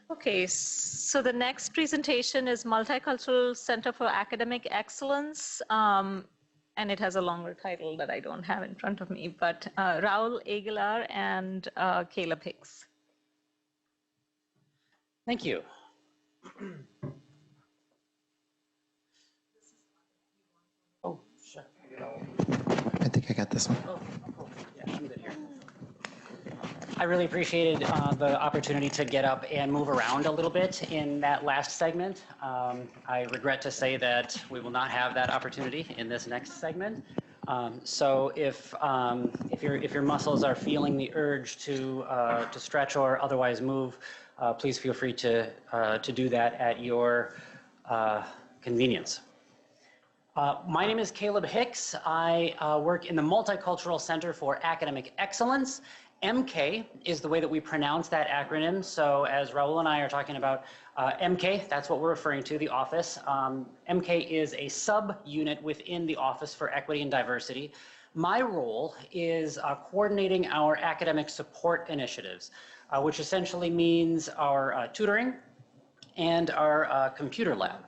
Okay, so the next presentation is Multicultural Center for Academic Excellence, and it has a longer title that I don't have in front of me, but Raul Aguilar and Caleb Hicks. Thank you. Oh, sure. I think I got this one. Oh, cool. Yeah, I'm good here. I really appreciated the opportunity to get up and move around a little bit in that last segment. I regret to say that we will not have that opportunity in this next segment. So if your muscles are feeling the urge to stretch or otherwise move, please feel free to do that at your convenience. My name is Caleb Hicks. I work in the Multicultural Center for Academic Excellence. MK is the way that we pronounce that acronym. So as Raul and I are talking about MK, that's what we're referring to, the office. MK is a sub-unit within the Office for Equity and Diversity. My role is coordinating our academic support initiatives, which essentially means our tutoring and our computer lab,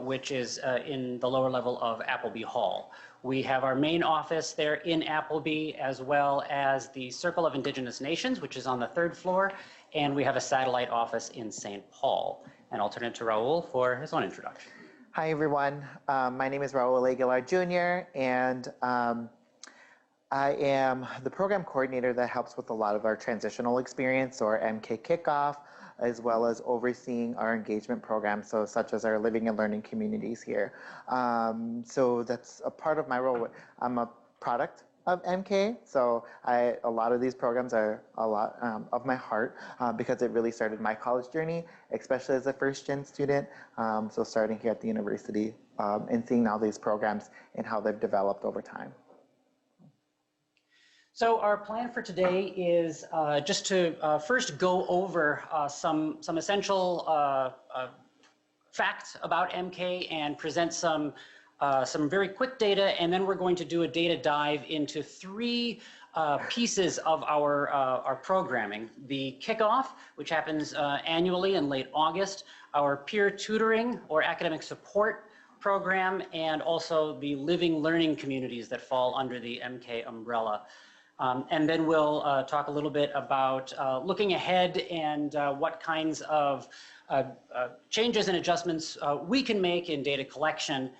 which is in the lower level of Appleby Hall. We have our main office there in Appleby, as well as the Circle of Indigenous Nations, which is on the 3rd floor, and we have a satellite office in St. Paul. And I'll turn it to Raul for his own introduction. Hi, everyone. My name is Raul Aguilar Jr., and I am the program coordinator that helps with a lot of our transitional experience, or MK Kickoff, as well as overseeing our engagement programs, so such as our Living and Learning Communities here. So that's a part of my role. I'm a product of MK, so a lot of these programs are a lot of my heart because it really started my college journey, especially as a first-gen student. So starting here at the university and seeing all these programs and how they've developed over time. So our plan for today is just to first go over some essential facts about MK and present some very quick data, and then we're going to do a data dive into 3 pieces of our programming. The Kickoff, which happens annually in late August, our peer tutoring or academic support program, and also the Living Learning Communities that fall under the MK umbrella. And then we'll talk a little bit about looking ahead and what kinds of changes and adjustments we can make in data collection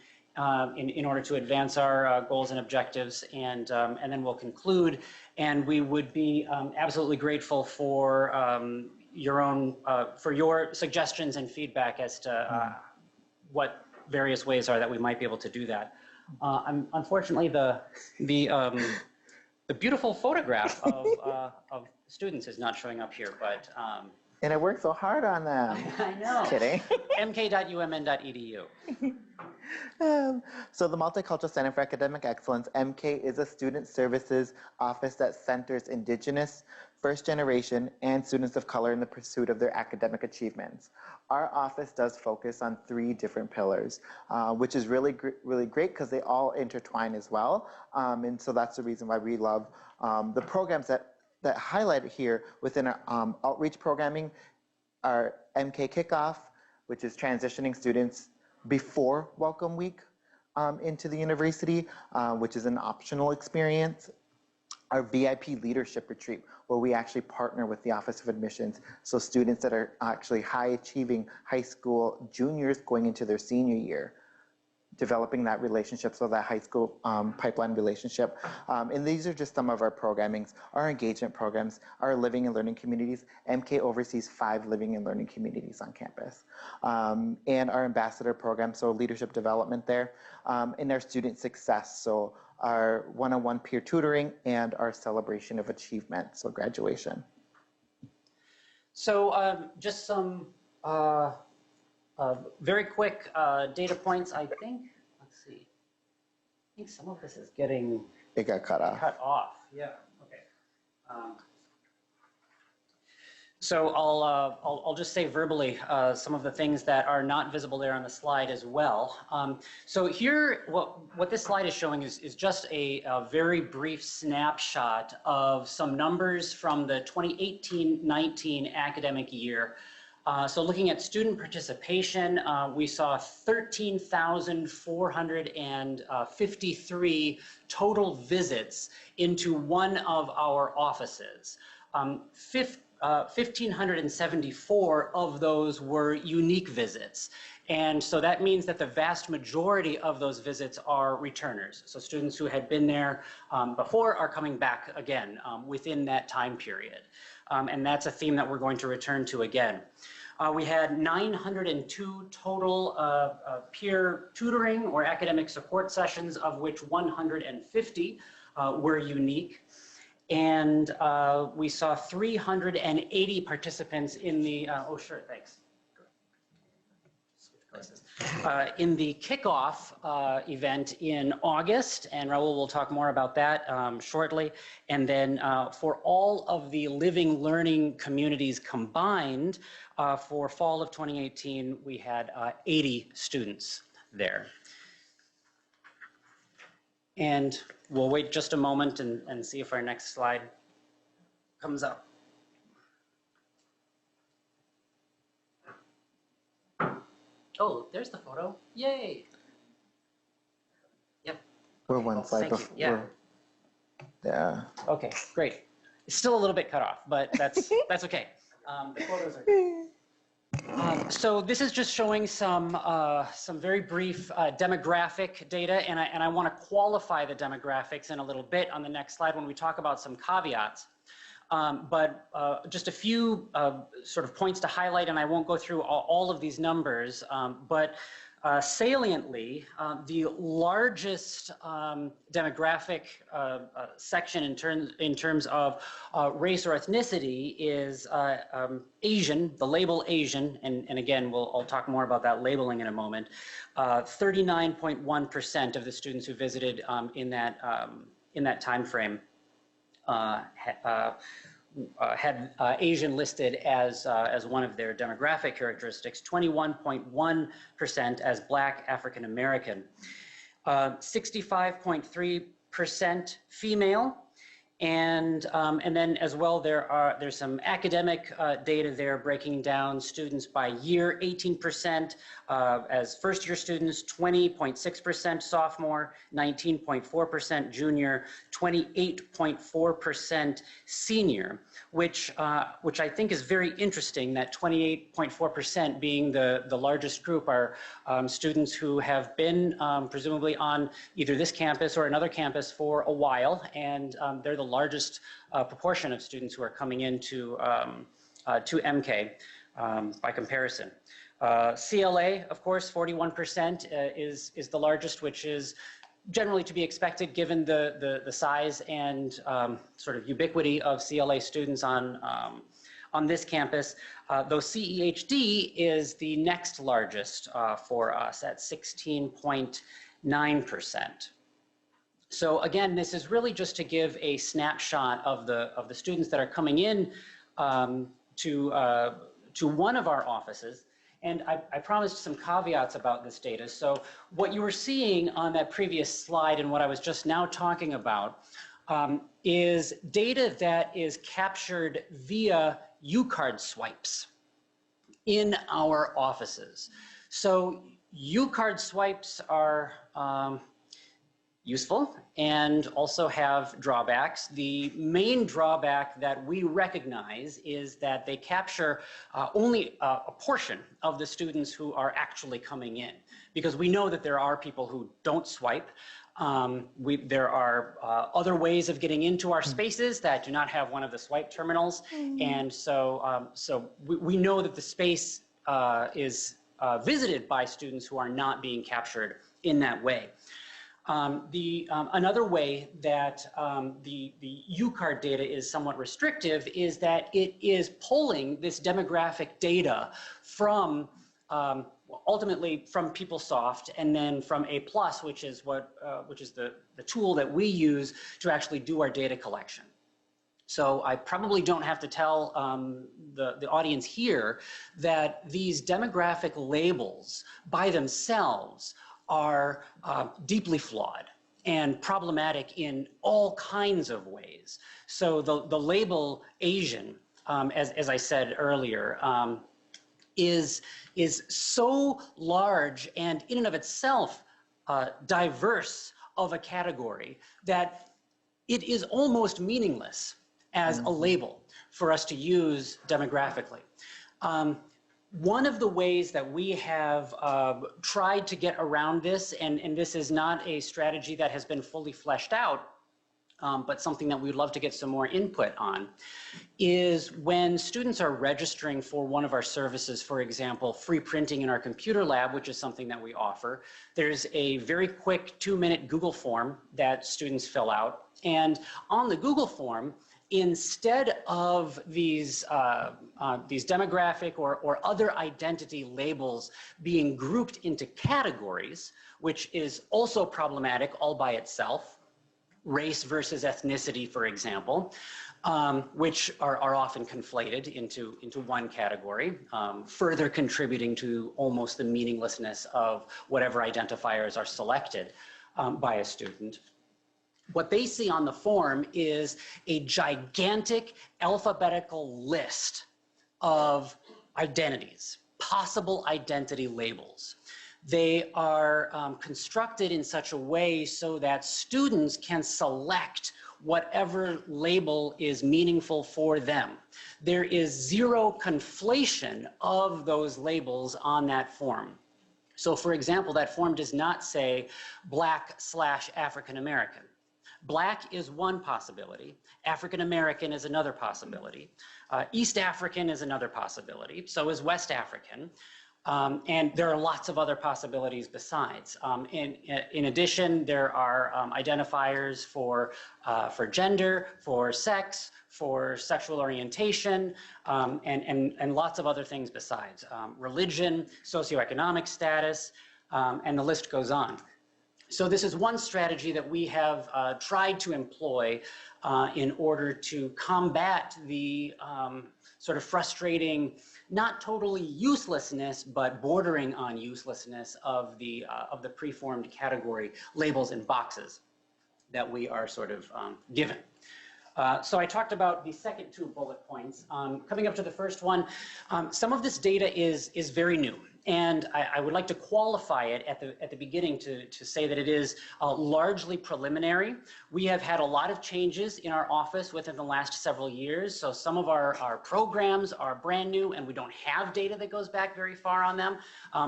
in order to advance our goals and objectives. And then we'll conclude. And we would be absolutely grateful for your suggestions and feedback as to what various ways are that we might be able to do that. Unfortunately, the beautiful photograph of students is not showing up here, but... and I worked so hard on them. I know. Just kidding. mk.umn.edu. So the Multicultural Center for Academic Excellence, MK, is a student services office that centers Indigenous, first generation, and students of color in the pursuit of their academic achievements. Our office does focus on 3 different pillars, which is really great because they all intertwine as well. And so that's the reason why we love the programs that highlighted here within our outreach programming are MK Kickoff, which is transitioning students before Welcome Week into the university, which is an optional experience. Our VIP Leadership Retreat, where we actually partner with the Office of Admissions, so students that are actually high-achieving high school juniors going into their senior year, developing that relationship, so that high school pipeline relationship. And these are just some of our programmings, our engagement programs, our Living and Learning Communities. MK oversees 5 Living and Learning Communities on campus. And our ambassador program, so leadership development there, and our student success, so our one-on-one peer tutoring and our celebration of achievement, so graduation. So just some very quick data points, I think. Let's see. I think some of this is getting... It got cut off. Yeah, okay. So I'll just say verbally some of the things that are not visible there on the slide as well. So here, what this slide is showing is just a very brief snapshot of some numbers from the 2018-19 academic year. So looking at student participation, we saw 13,453 total visits into one of our offices. 1,574 of those were unique visits. And so that means that the vast majority of those visits are returners. So students who had been there before are coming back again within that time period. And that's a theme that we're going to return to again. We had 902 total peer tutoring or academic support sessions, of which 150 were unique. And we saw 380 participants in the, oh sure, thanks. In the Kickoff event in August, and Raul will talk more about that shortly. And then for all of the Living Learning Communities combined, for fall of 2018, we had 80 students there. And we'll wait just a moment and see if our next slide comes up. Oh, there's the photo. Yay. Yep. We're one slide before. Yeah. Yeah. Okay, great. It's still a little bit cut off, but that's okay. The photos are good. So this is just showing some very brief demographic data, and I want to qualify the demographics in a little bit on the next slide when we talk about some caveats. But just a few sort of points to highlight, and I won't go through all of these numbers, but saliently, the largest demographic section in terms of race or ethnicity is Asian, the label Asian, and again, I'll talk more about that labeling in a moment. 39.1% of the students who visited in that time frame had Asian listed as one of their demographic characteristics, 21.1% as Black African American, 65.3% female, and then as well there's some academic data there breaking down students by year, 18% as first year students, 20.6% sophomore, 19.4% junior, 28.4% senior, which I think is very interesting, that 28.4% being the largest group are students who have been presumably on either this campus or another campus for a while, and they're the largest proportion of students who are coming into to MK by comparison. CLA, of course, 41% is the largest, which is generally to be expected given the size and sort of ubiquity of CLA students on this campus, though CEHD is the next largest for us at 16.9%. So again, this is really just to give a snapshot of the students that are coming in to one of our offices. And I promised some caveats about this data. So what you were seeing on that previous slide and what I was just now talking about is data that is captured via U-card swipes in our offices. So U-card swipes are useful and also have drawbacks. The main drawback that we recognize is that they capture only a portion of the students who are actually coming in, because we know that there are people who don't swipe. There are other ways of getting into our spaces that do not have one of the swipe terminals. And so, we know that the space is visited by students who are not being captured in that way. Another way that the U-card data is somewhat restrictive is that it is pulling this demographic data from ultimately from PeopleSoft and then from A+, which is the tool that we use to actually do our data collection. So I probably don't have to tell the audience here that these demographic labels by themselves are deeply flawed and problematic in all kinds of ways. So the label Asian, as I said earlier, is so large and in and of itself diverse of a category that it is almost meaningless as a label for us to use demographically. One of the ways that we have tried to get around this, and this is not a strategy that has been fully fleshed out, but something that we'd love to get some more input on, is when students are registering for one of our services, for example, free printing in our computer lab, which is something that we offer, there's a very quick 2-minute Google form that students fill out. And on the Google form, instead of these demographic or other identity labels being grouped into categories, which is also problematic all by itself, race versus ethnicity, for example, which are often conflated into one category, further contributing to almost the meaninglessness of whatever identifiers are selected by a student. What they see on the form is a gigantic alphabetical list of identities, possible identity labels. They are constructed in such a way so that students can select whatever label is meaningful for them. There is zero conflation of those labels on that form. So for example, that form does not say Black/African American. Black is one possibility. African American is another possibility. East African is another possibility. So is West African. And there are lots of other possibilities besides. In addition, there are identifiers for gender, for sex, for sexual orientation, and lots of other things besides. Religion, socioeconomic status, and the list goes on. So this is one strategy that we have tried to employ in order to combat the sort of frustrating, not totally uselessness, but bordering on uselessness of the preformed category labels and boxes that we are sort of given. So I talked about the second 2 bullet points. Coming up to the first one, some of this data is very new. And I would like to qualify it at the beginning to say that it is largely preliminary. We have had a lot of changes in our office within the last several years. So some of our programs are brand new and we don't have data that goes back very far on them.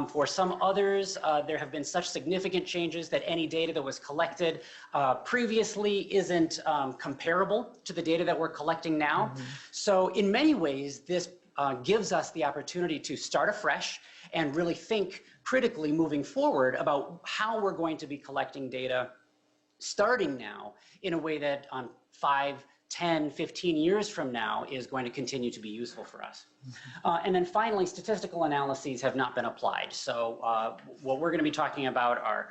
For some others, there have been such significant changes that any data that was collected previously isn't comparable to the data that we're collecting now. So in many ways, this gives us the opportunity to start afresh and really think critically moving forward about how we're going to be collecting data starting now in a way that 5, 10, 15 years from now is going to continue to be useful for us. And then finally, statistical analyses have not been applied. So what we're going to be talking about are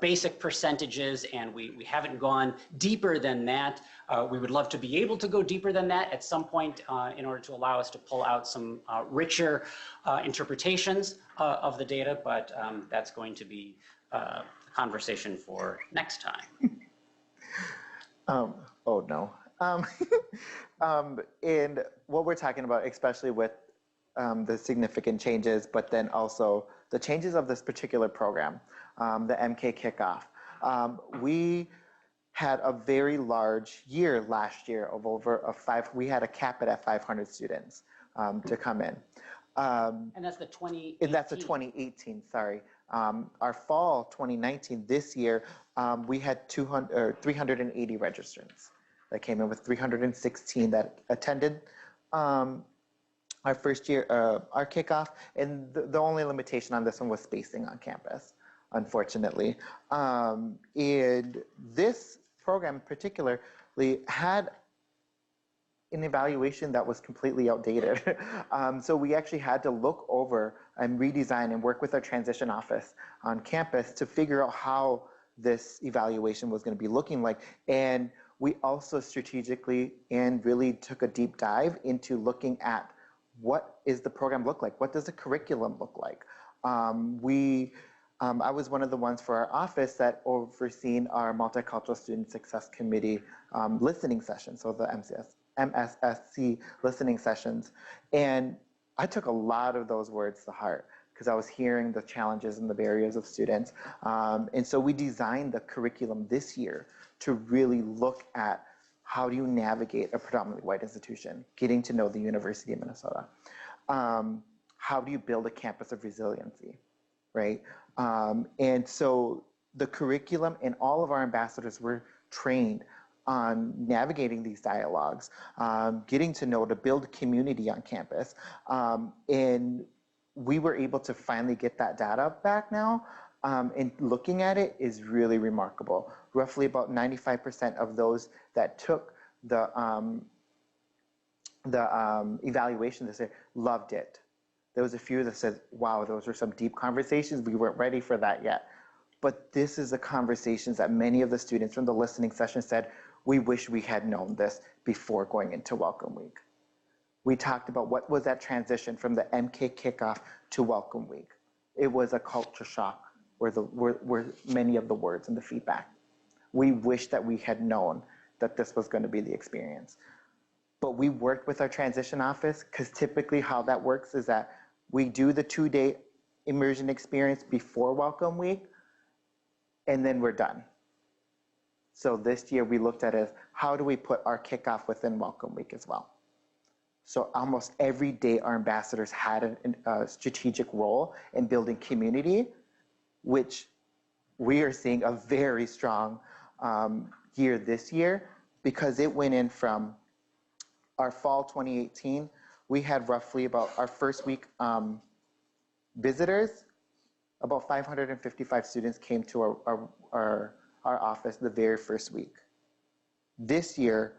basic percentages, and we haven't gone deeper than that. We would love to be able to go deeper than that at some point in order to allow us to pull out some richer interpretations of the data, but that's going to be a conversation for next time. Oh no. And what we're talking about, especially with the significant changes, but then also the changes of this particular program, the MK Kickoff. We had a very large year last year of we had a cap it at 500 students to come in. And that's the 2018. And that's the 2018, sorry. Our fall 2019, this year, we had 380 registrants that came in, with 316 that attended our first year, our kickoff. And the only limitation on this one was spacing on campus, unfortunately. And this program particularly had an evaluation that was completely outdated. So we actually had to look over and redesign and work with our transition office on campus to figure out how this evaluation was going to be looking like. And we also strategically and really took a deep dive into looking at what is the program look like? What does the curriculum look like? I was one of the ones for our office that overseen our Multicultural Student Success Committee listening sessions, so the MSSC listening sessions. And I took a lot of those words to heart because I was hearing the challenges and the barriers of students. And so we designed the curriculum this year to really look at how do you navigate a predominantly white institution, getting to know the University of Minnesota. How do you build a campus of resiliency, right? And so the curriculum and all of our ambassadors were trained on navigating these dialogues, getting to know, to build community on campus. And we were able to finally get that data back now. And looking at it is really remarkable. Roughly about 95% of those that took the evaluation this year loved it. There was a few that said, wow, those were some deep conversations. We weren't ready for that yet. But this is the conversations that many of the students from the listening session said, we wish we had known this before going into Welcome Week. We talked about what was that transition from the MK Kickoff to Welcome Week. It was a culture shock were many of the words and the feedback. We wish that we had known that this was going to be the experience. But we worked with our transition office because typically how that works is that we do the 2-day immersion experience before Welcome Week, and then we're done. So this year we looked at it as how do we put our kickoff within Welcome Week as well. So almost every day our ambassadors had a strategic role in building community, which we are seeing a very strong year this year because it went in from our fall 2018, we had roughly about our first week visitors, about 555 students came to our office the very first week. This year,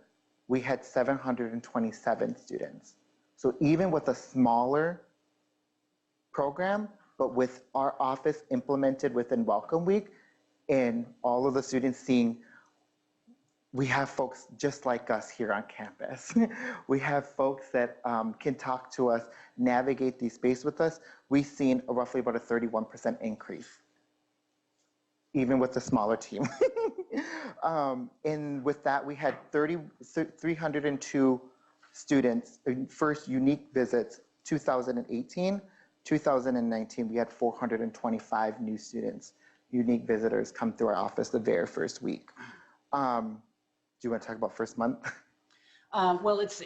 we had 727 students. So even with a smaller program, but with our office implemented within Welcome Week and all of the students seeing we have folks just like us here on campus. We have folks that can talk to us, navigate the space with us. We've seen roughly about a 31% increase, even with the smaller team. And with that, we had 302 students, first unique visits, 2018. 2019, we had 425 new students, unique visitors come through our office the very first week. Do you want to talk about first month? Well, it's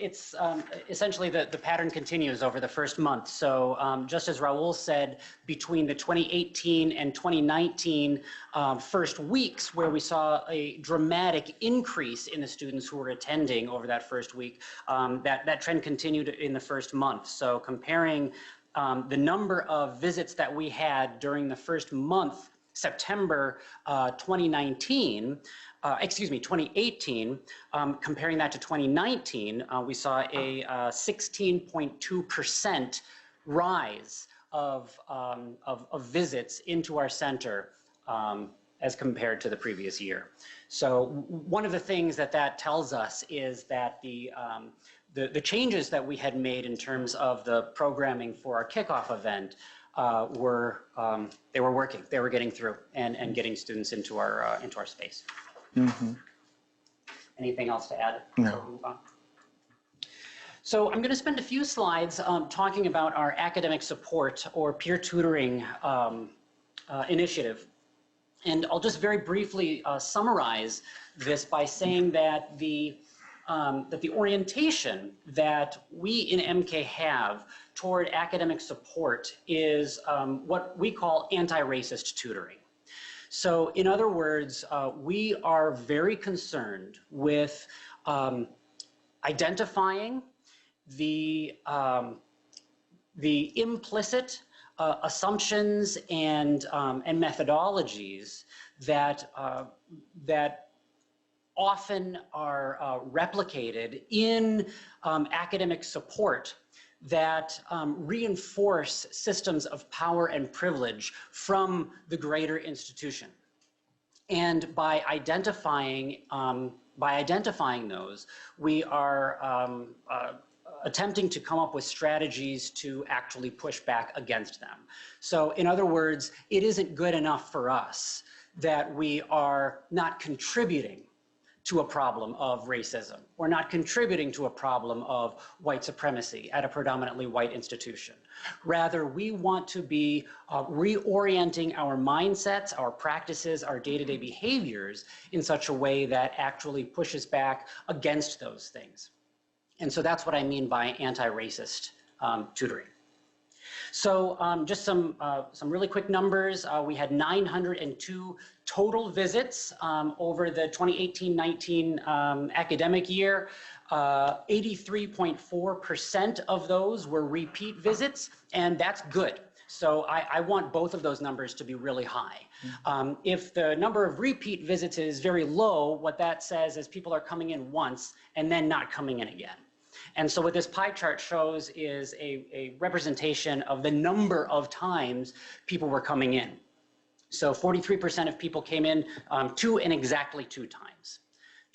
essentially the pattern continues over the first month. So just as Raul said, between the 2018 and 2019 first weeks, where we saw a dramatic increase in the students who were attending over that first week, that trend continued in the first month. So comparing the number of visits that we had during the first month, September 2018, comparing that to 2019, we saw a 16.2% rise of visits into our center as compared to the previous year. So one of the things that tells us is that the changes that we had made in terms of the programming for our kickoff event were working. They were getting through and getting students into our space. Mm-hmm. Anything else to add? No. Move on. So I'm going to spend a few slides talking about our academic support or peer tutoring initiative. And I'll just very briefly summarize this by saying that the orientation that we in MK have toward academic support is what we call anti-racist tutoring. So in other words, we are very concerned with identifying the implicit assumptions and methodologies that often are replicated in academic support that reinforce systems of power and privilege from the greater institution. And by identifying those, we are attempting to come up with strategies to actually push back against them. So in other words, it isn't good enough for us that we are not contributing to a problem of racism. We're not contributing to a problem of white supremacy at a predominantly white institution. Rather, we want to be reorienting our mindsets, our practices, our day-to-day behaviors in such a way that actually pushes back against those things. And so that's what I mean by anti-racist tutoring. So just some really quick numbers. We had 902 total visits over the 2018-19 academic year. 83.4% of those were repeat visits, and that's good. So I want both of those numbers to be really high. If the number of repeat visits is very low, what that says is people are coming in once and then not coming in again. And so what this pie chart shows is a representation of the number of times people were coming in. So 43% of people came in 2 and exactly 2 times.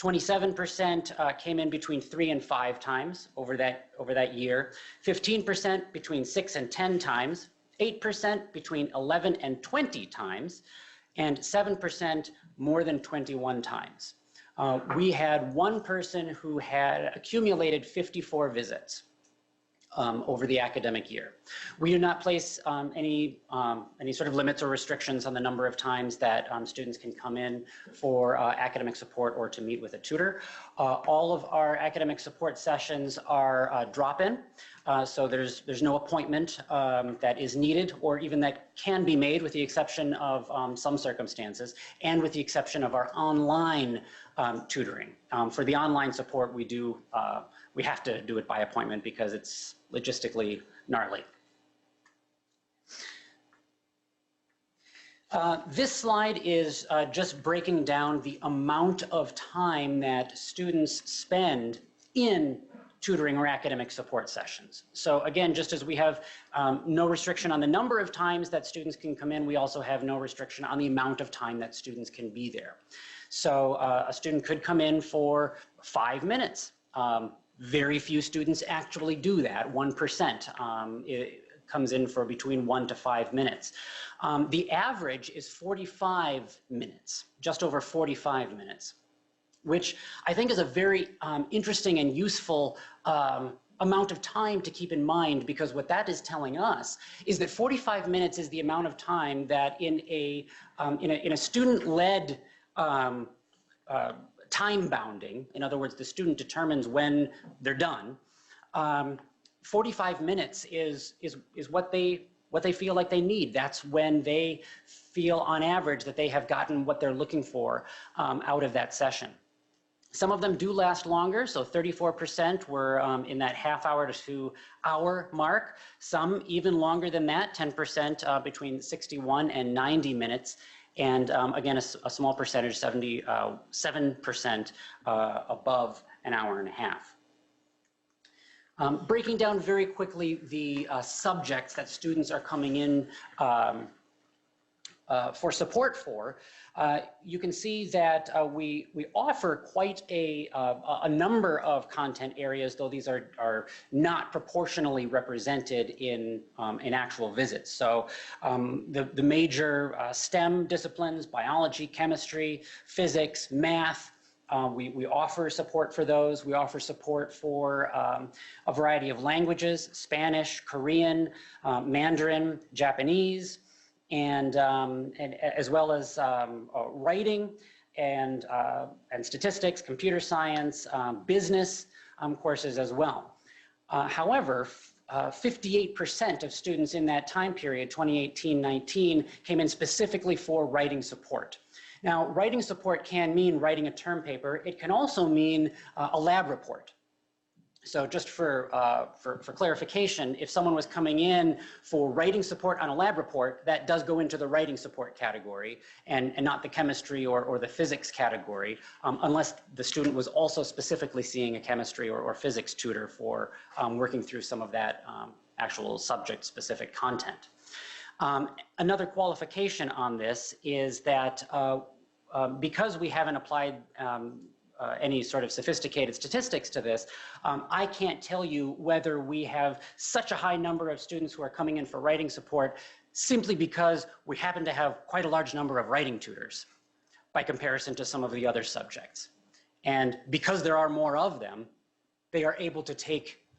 27% came in between 3 and 5 times over that year. 15% between 6 and 10 times. 8% between 11 and 20 times. And 7% more than 21 times. We had one person who had accumulated 54 visits over the academic year. We do not place any sort of limits or restrictions on the number of times that students can come in for academic support or to meet with a tutor. All of our academic support sessions are drop-in, so there's no appointment that is needed or even that can be made, with the exception of some circumstances, and with the exception of our online tutoring. For the online support, we have to do it by appointment because it's logistically gnarly. This slide is just breaking down the amount of time that students spend in tutoring or academic support sessions. So again, just as we have no restriction on the number of times that students can come in, we also have no restriction on the amount of time that students can be there. So a student could come in for 5 minutes. Very few students actually do that, 1%. It comes in for between 1 to 5 minutes. The average is 45 minutes, just over 45 minutes, which I think is a very interesting and useful amount of time to keep in mind, because what that is telling us is that 45 minutes is the amount of time that in a student-led time bounding, in other words, the student determines when they're done, 45 minutes is what they feel like they need. That's when they feel on average that they have gotten what they're looking for out of that session. Some of them do last longer, so 34% were in that half-hour to 2-hour mark. Some even longer than that, 10% between 61 and 90 minutes. And again, a small percentage, 77% above an hour and a half. Breaking down very quickly the subjects that students are coming in for support for, you can see that we offer quite a number of content areas, though these are not proportionally represented in actual visits. So the major STEM disciplines, biology, chemistry, physics, math, we offer support for those. We offer support for a variety of languages: Spanish, Korean, Mandarin, Japanese, and as well as writing and statistics, computer science, business courses as well. However, 58% of students in that time period, 2018-19, came in specifically for writing support. Now, writing support can mean writing a term paper. It can also mean a lab report. So just for clarification, if someone was coming in for writing support on a lab report, that does go into the writing support category and not the chemistry or the physics category, unless the student was also specifically seeing a chemistry or physics tutor for working through some of that actual subject-specific content. Another qualification on this is that because we haven't applied any sort of sophisticated statistics to this, I can't tell you whether we have such a high number of students who are coming in for writing support simply because we happen to have quite a large number of writing tutors by comparison to some of the other subjects. And because there are more of them, they are able to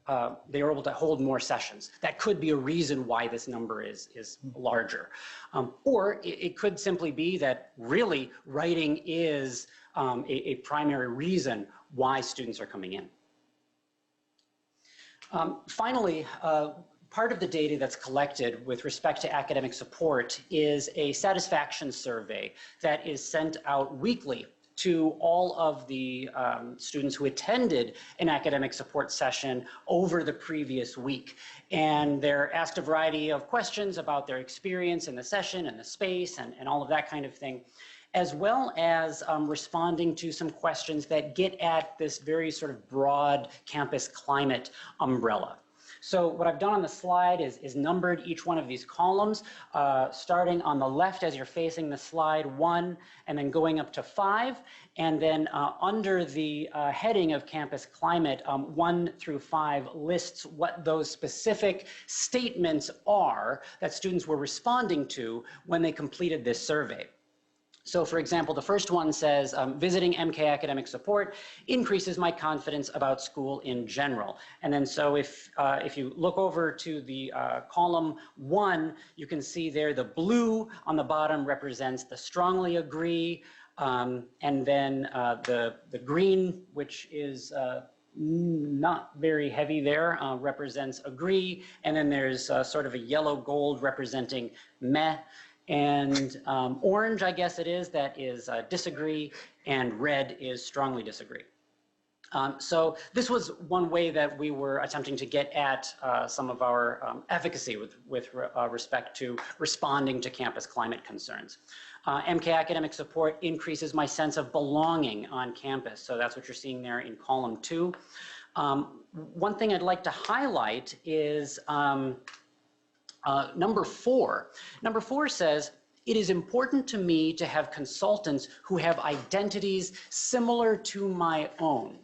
hold more sessions. That could be a reason why this number is larger. Or it could simply be that really writing is a primary reason why students are coming in. Finally, part of the data that's collected with respect to academic support is a satisfaction survey that is sent out weekly to all of the students who attended an academic support session over the previous week. And they're asked a variety of questions about their experience in the session and the space and all of that kind of thing, as well as responding to some questions that get at this very sort of broad campus climate umbrella. So what I've done on the slide is numbered each one of these columns, starting on the left as you're facing the slide, 1, and then going up to 5. And then under the heading of campus climate, 1 through 5 lists what those specific statements are that students were responding to when they completed this survey. So for example, the first one says, visiting MCAE academic support increases my confidence about school in general. And then so if you look over to the column 1, you can see there the blue on the bottom represents the strongly agree, and then the green, which is not very heavy there, represents agree, and then there's sort of a yellow gold representing meh. And orange, I guess it is, that is disagree, and red is strongly disagree. So this was one way that we were attempting to get at some of our efficacy with respect to responding to campus climate concerns. MCAE academic support increases my sense of belonging on campus. So that's what you're seeing there in column 2. One thing I'd like to highlight is number 4. Number 4 says, it is important to me to have consultants who have identities similar to my own.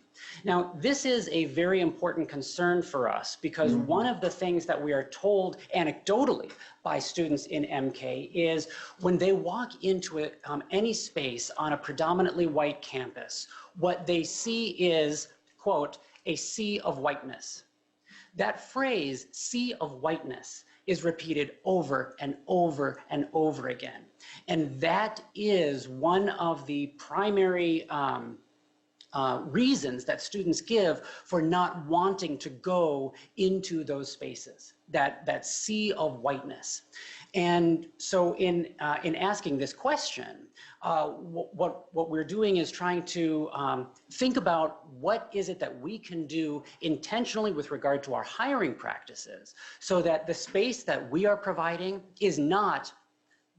Now, this is a very important concern for us because one of the things that we are told anecdotally by students in MCAE is when they walk into any space on a predominantly white campus, what they see is, quote, a sea of whiteness. That phrase, sea of whiteness, is repeated over and over and over again. And that is one of the primary reasons that students give for not wanting to go into those spaces, that sea of whiteness. And so in asking this question, what we're doing is trying to think about what is it that we can do intentionally with regard to our hiring practices so that the space that we are providing is not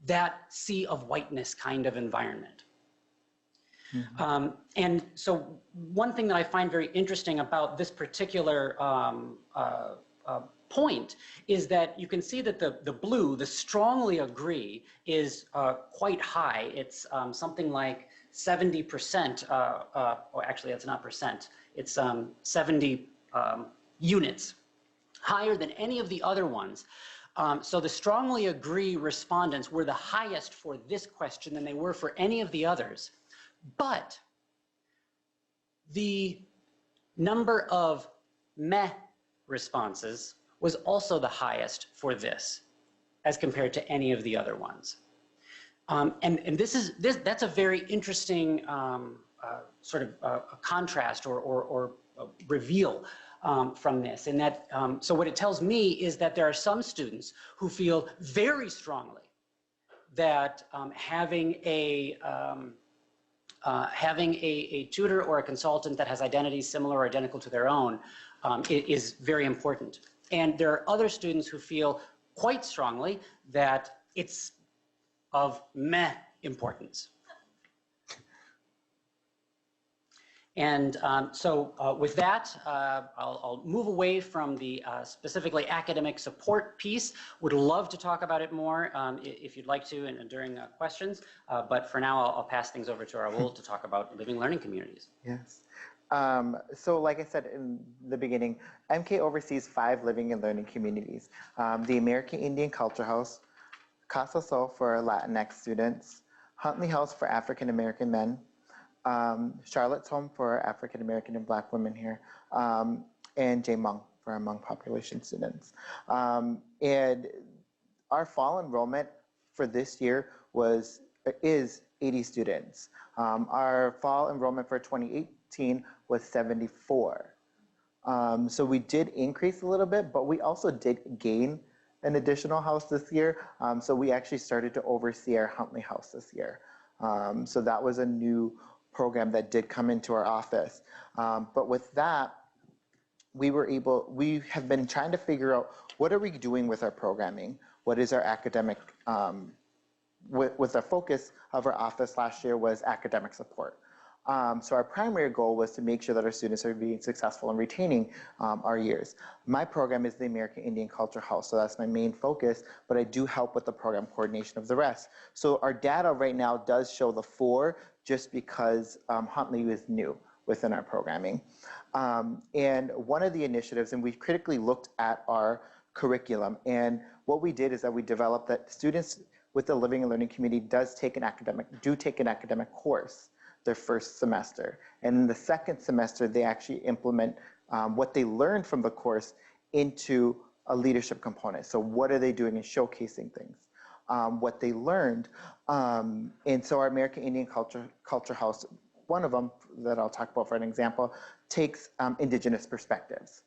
that sea of whiteness kind of environment. And so one thing that I find very interesting about this particular point is that you can see that the blue, the strongly agree, is quite high. It's something like 70%, or actually that's not percent, it's 70 units, higher than any of the other ones. So the strongly agree respondents were the highest for this question than they were for any of the others. But the number of meh responses was also the highest for this as compared to any of the other ones. And that's a very interesting sort of a contrast or reveal from this. And that, so what it tells me is that there are some students who feel very strongly that having a tutor or a consultant that has identities similar or identical to their own is very important. And there are other students who feel quite strongly that it's of meh importance. And so with that, I'll move away from the specifically academic support piece. Would love to talk about it more if you'd like to and during questions. But for now, I'll pass things over to Raul to talk about living learning communities. Yes. So like I said in the beginning, MCAE oversees 5 living and learning communities. The American Indian Culture House, Casa Sol for Latinx students, Huntley House for African American men, Charlotte's Home for African American and Black women here, and J Hmong for our Hmong population students. And our fall enrollment for this year is 80 students. Our fall enrollment for 2018 was 74. So we did increase a little bit, but we also did gain an additional house this year. So we actually started to oversee our Huntley house this year. So that was a new program that did come into our office. But with that, we have been trying to figure out, what are we doing with our programming? What is our academic, with the focus of our office last year was academic support. So our primary goal was to make sure that our students are being successful in retaining our years. My program is the American Indian Culture House, so that's my main focus, but I do help with the program coordination of the rest. So our data right now does show the 4, just because Huntley is new within our programming. And one of the initiatives, and we critically looked at our curriculum, and what we did is that we developed that students with the Living and Learning Community do take an academic course their first semester. And in the second semester, they actually implement what they learned from the course into a leadership component. So what are they doing in showcasing things, what they learned. And so our American Indian Culture House, one of them that I'll talk about for an example, takes Indigenous perspectives.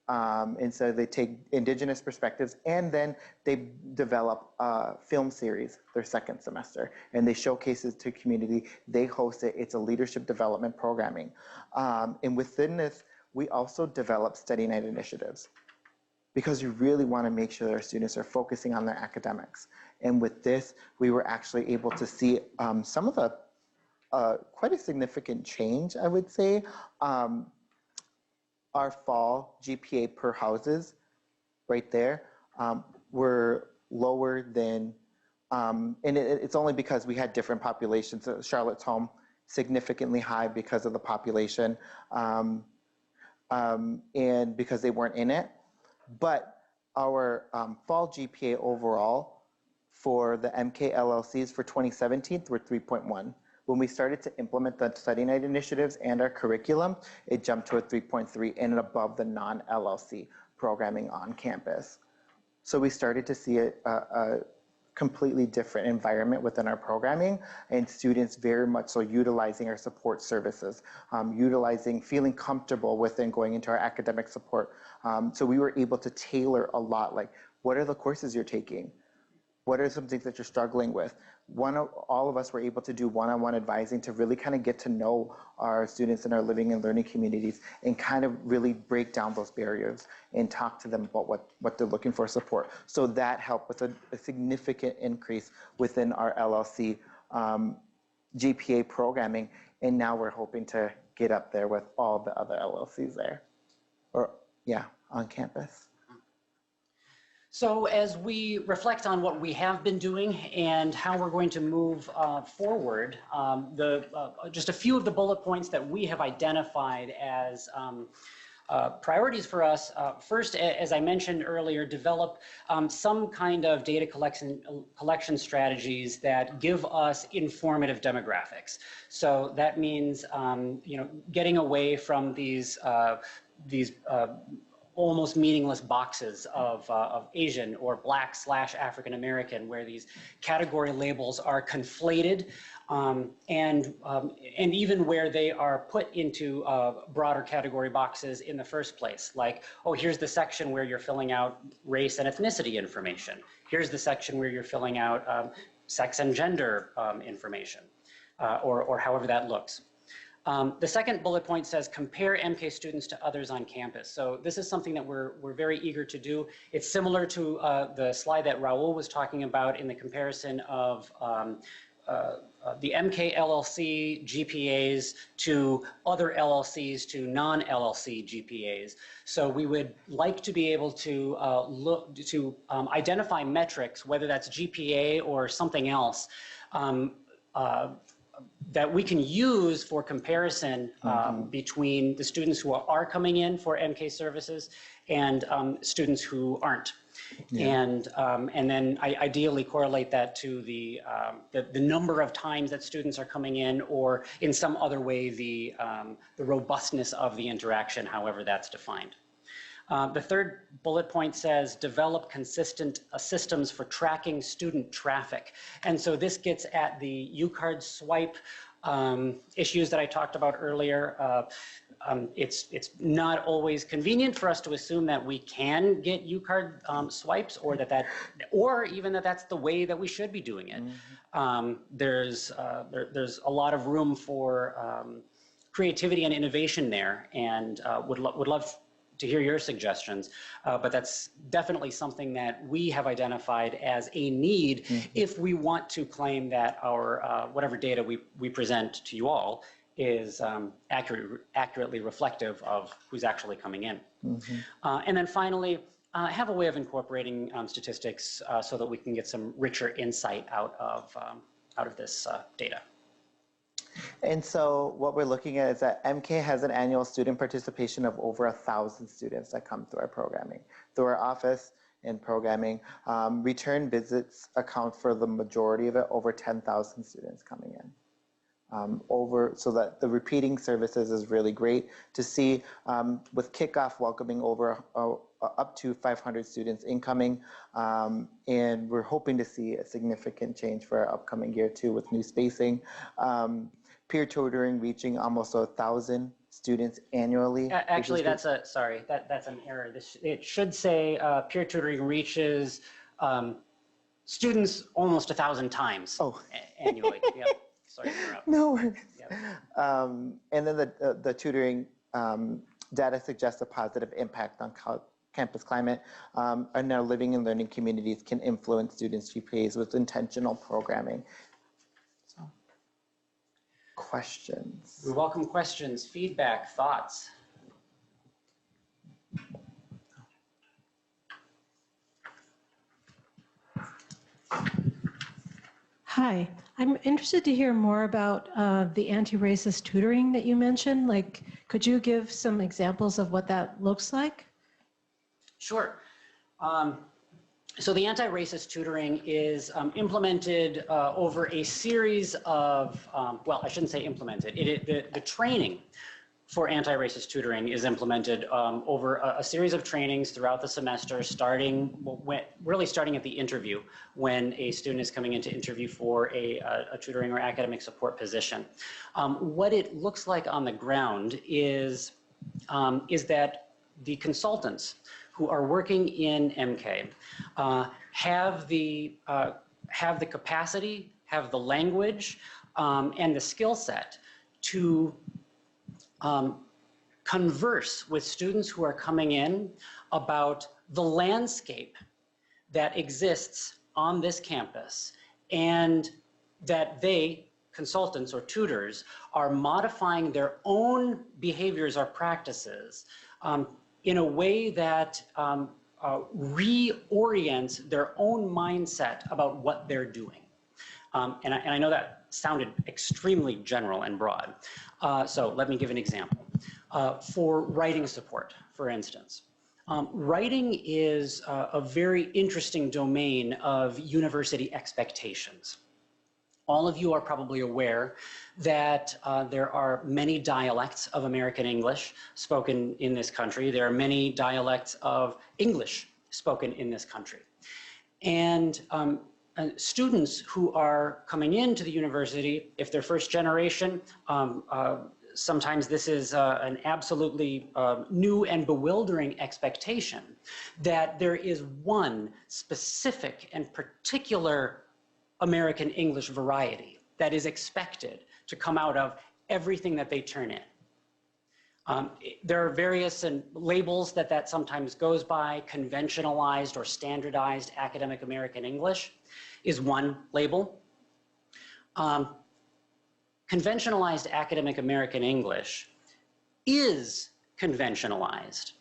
And so they take Indigenous perspectives, and then they develop a film series their second semester, and they showcase it to community. They host it. It's a leadership development programming. And within this, we also develop study night initiatives, because we really want to make sure that our students are focusing on their academics. And with this, we were actually able to see some of the quite a significant change, I would say. Our fall GPA per houses right there were lower than, and it's only because we had different populations. So Charlotte's Home, significantly high because of the population, and because they weren't in it. But our fall GPA overall for the MK LLCs for 2017 were 3.1. When we started to implement the study night initiatives and our curriculum, it jumped to a 3.3 and above the non-LLC programming on campus. So we started to see a completely different environment within our programming, and students very much so utilizing our support services, feeling comfortable within going into our academic support. So we were able to tailor a lot, like, what are the courses you're taking? What are some things that you're struggling with? All of us were able to do one-on-one advising to really kind of get to know our students in our living and learning communities, and kind of really break down those barriers and talk to them about what they're looking for support. So that helped with a significant increase within our LLC GPA programming. And now we're hoping to get up there with all the other LLCs there, on campus. So as we reflect on what we have been doing and how we're going to move forward, just a few of the bullet points that we have identified as priorities for us. First, as I mentioned earlier, develop some kind of data collection strategies that give us informative demographics. So that means getting away from these almost meaningless boxes of Asian or Black / African American, where these category labels are conflated, and even where they are put into broader category boxes in the first place. Like, oh, here's the section where you're filling out race and ethnicity information. Here's the section where you're filling out sex and gender information, or however that looks. The second bullet point says compare MK students to others on campus. So this is something that we're very eager to do. It's similar to the slide that Raul was talking about in the comparison of the MK LLC GPAs to other LLCs to non-LLC GPAs. So we would like to be able to identify metrics, whether that's GPA or something else, that we can use for comparison between the students who are coming in for MK services and students who aren't. And then ideally correlate that to the number of times that students are coming in, or in some other way the robustness of the interaction, however that's defined. The third bullet point says develop consistent systems for tracking student traffic. And so this gets at the UCard swipe issues that I talked about earlier. It's not always convenient for us to assume that we can get UCard swipes, or even that's the way that we should be doing it. There's a lot of room for creativity and innovation there, and would love to hear your suggestions, but that's definitely something that we have identified as a need if we want to claim that our whatever data we present to you all is accurately reflective of who's actually coming in. And then finally, have a way of incorporating statistics so that we can get some richer insight out of this data. And so what we're looking at is that MK has an annual student participation of over 1,000 students that come through our programming, through our office and programming. Return visits account for the majority of it, over 10,000 students coming in. So that the repeating services is really great to see, with Kickoff welcoming over up to 500 students incoming, and we're hoping to see a significant change for our upcoming year too with new spacing. Peer tutoring reaching almost 1,000 students annually. Actually, that's an error. It should say peer tutoring reaches students almost 1,000 times annually. Yep. Sorry to interrupt. No worries. Yep. And then the tutoring data suggests a positive impact on campus climate, and now living and learning communities can influence students' GPAs with intentional programming. So, questions? We welcome questions, feedback, thoughts. Hi, I'm interested to hear more about the anti-racist tutoring that you mentioned. Like, could you give some examples of what that looks like? Sure. So the anti-racist tutoring is implemented over a series of, well, I shouldn't say implemented. The training for anti-racist tutoring is implemented over a series of trainings throughout the semester, really starting at the interview when a student is coming in to interview for a tutoring or academic support position. What it looks like on the ground is that the consultants who are working in MK have the capacity, have the language, and the skill set to converse with students who are coming in about the landscape that exists on this campus, and that they, consultants or tutors, are modifying their own behaviors or practices in a way that reorients their own mindset about what they're doing. And I know that sounded extremely general and broad. So let me give an example. For writing support, for instance. Writing is a very interesting domain of university expectations. All of you are probably aware that there are many dialects of American English spoken in this country. There are many dialects of English spoken in this country. And students who are coming into the university, if they're first generation, sometimes this is an absolutely new and bewildering expectation that there is one specific and particular American English variety that is expected to come out of everything that they turn in. There are various labels that sometimes goes by. Conventionalized or standardized academic American English is one label. Conventionalized academic American English is conventionalized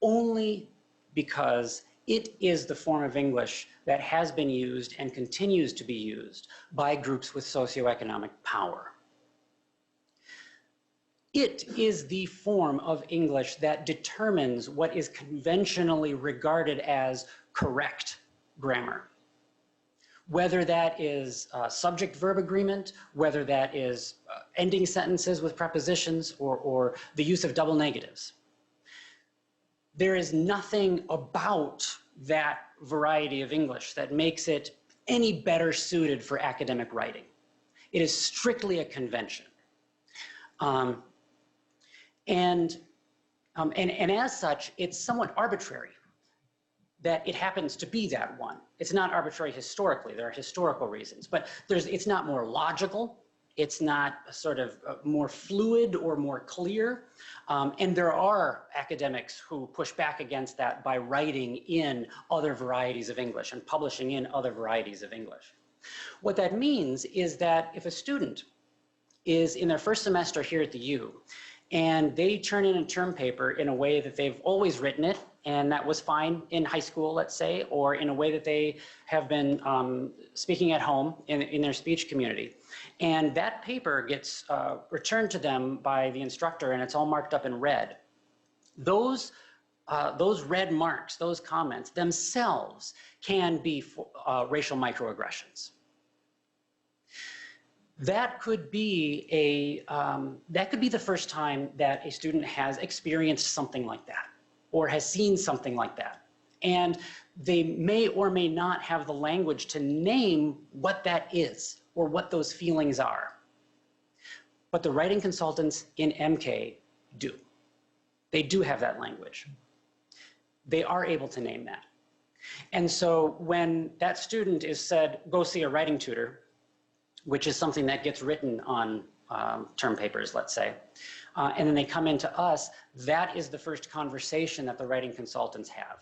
only because it is the form of English that has been used and continues to be used by groups with socioeconomic power. It is the form of English that determines what is conventionally regarded as correct grammar. Whether that is subject-verb agreement, whether that is ending sentences with prepositions, or the use of double negatives. There is nothing about that variety of English that makes it any better suited for academic writing. It is strictly a convention. And as such, it's somewhat arbitrary that it happens to be that one. It's not arbitrary historically. There are historical reasons, but it's not more logical. It's not sort of more fluid or more clear. And there are academics who push back against that by writing in other varieties of English and publishing in other varieties of English. What that means is that if a student is in their first semester here at the U, and they turn in a term paper in a way that they've always written it, and that was fine in high school, let's say, or in a way that they have been speaking at home in their speech community. And that paper gets returned to them by the instructor, and it's all marked up in red. Those red marks, those comments themselves can be racial microaggressions. That could be the first time that a student has experienced something like that, or has seen something like that. And they may or may not have the language to name what that is or what those feelings are. But the writing consultants in MCAE do. They do have that language. They are able to name that. And so when that student is said, go see a writing tutor, which is something that gets written on term papers, let's say, and then they come into us, that is the first conversation that the writing consultants have,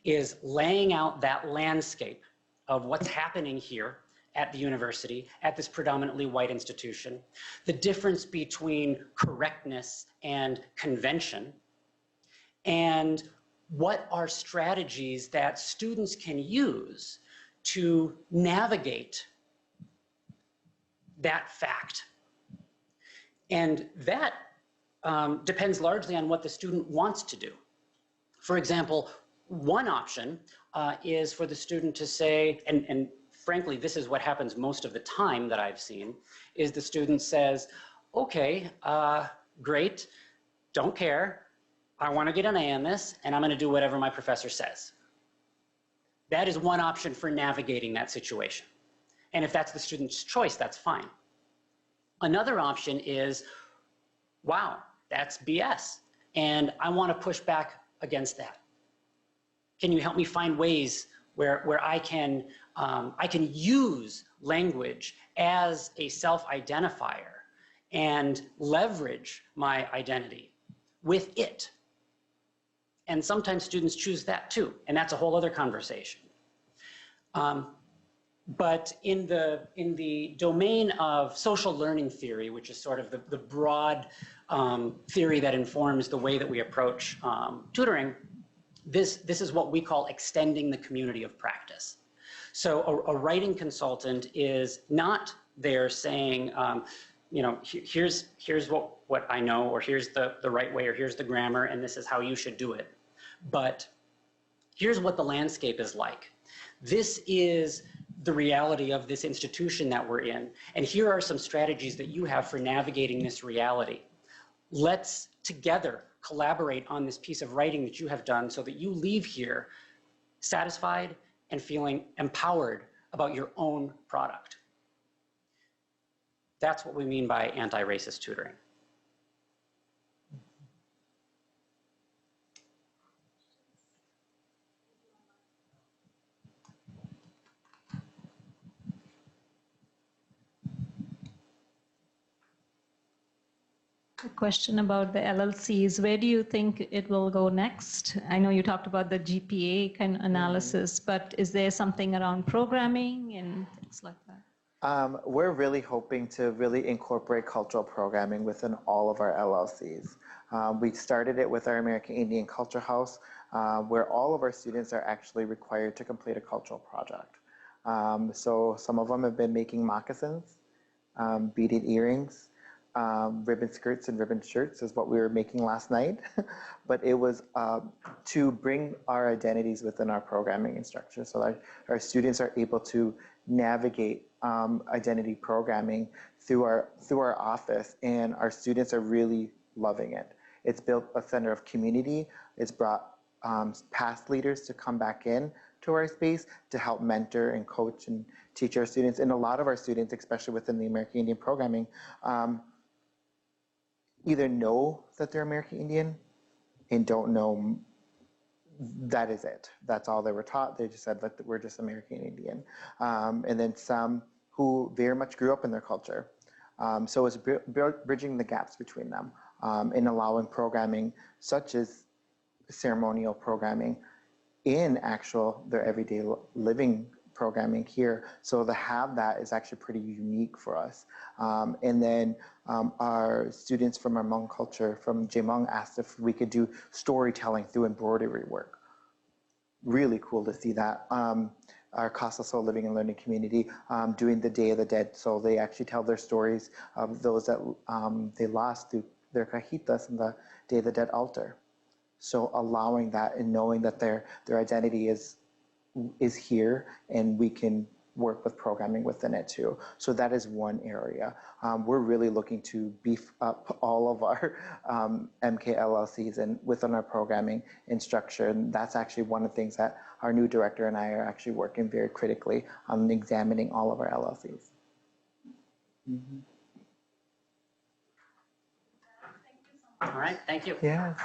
is laying out that landscape of what's happening here at the university, at this predominantly white institution, the difference between correctness and convention, and what are strategies that students can use to navigate that fact. And that depends largely on what the student wants to do. For example, one option is for the student to say, and frankly, this is what happens most of the time that I've seen, is the student says, okay, great, don't care, I want to get an A on this, and I'm going to do whatever my professor says. That is one option for navigating that situation. And if that's the student's choice, that's fine. Another option is, wow, that's BS, and I want to push back against that. Can you help me find ways where I can use language as a self-identifier and leverage my identity with it? And sometimes students choose that too, and that's a whole other conversation. But in the domain of social learning theory, which is sort of the broad theory that informs the way that we approach tutoring, this is what we call extending the community of practice. So a writing consultant is not there saying, you know, here's what I know, or here's the right way, or here's the grammar, and this is how you should do it. But here's what the landscape is like. This is the reality of this institution that we're in, and here are some strategies that you have for navigating this reality. Let's together collaborate on this piece of writing that you have done so that you leave here satisfied and feeling empowered about your own product. That's what we mean by anti-racist tutoring. A question about the LLCs. Where do you think it will go next? I know you talked about the GPA kind of analysis, but is there something around programming and things like that? We're really hoping to really incorporate cultural programming within all of our LLCs. We started it with our American Indian Culture House, where all of our students are actually required to complete a cultural project. So some of them have been making moccasins, beaded earrings, ribbon skirts and ribbon shirts is what we were making last night, but it was to bring our identities within our programming and structure so that our students are able to navigate identity programming through our office, and our students are really loving it. It's built a center of community. It's brought past leaders to come back in to our space to help mentor and coach and teach our students. And a lot of our students, especially within the American Indian programming, either know that they're American Indian and don't know that is it. That's all they were taught. They just said that we're just American Indian. And then some who very much grew up in their culture. So it's bridging the gaps between them and allowing programming such as ceremonial programming in their everyday living programming here. So to have that is actually pretty unique for us. And then our students from our Hmong culture, from Jemong, asked if we could do storytelling through embroidery work. Really cool to see that. Our Casa Soul Living and Learning Community doing the Day of the Dead. So they actually tell their stories of those that they lost through their cajitas in the Day of the Dead altar. So allowing that and knowing that their identity is here, and we can work with programming within it too. So that is one area. We're really looking to beef up all of our MK LLCs and within our programming and structure. And that's actually one of the things that our new director and I are actually working very critically on examining all of our LLCs. All right, thank you. Yes.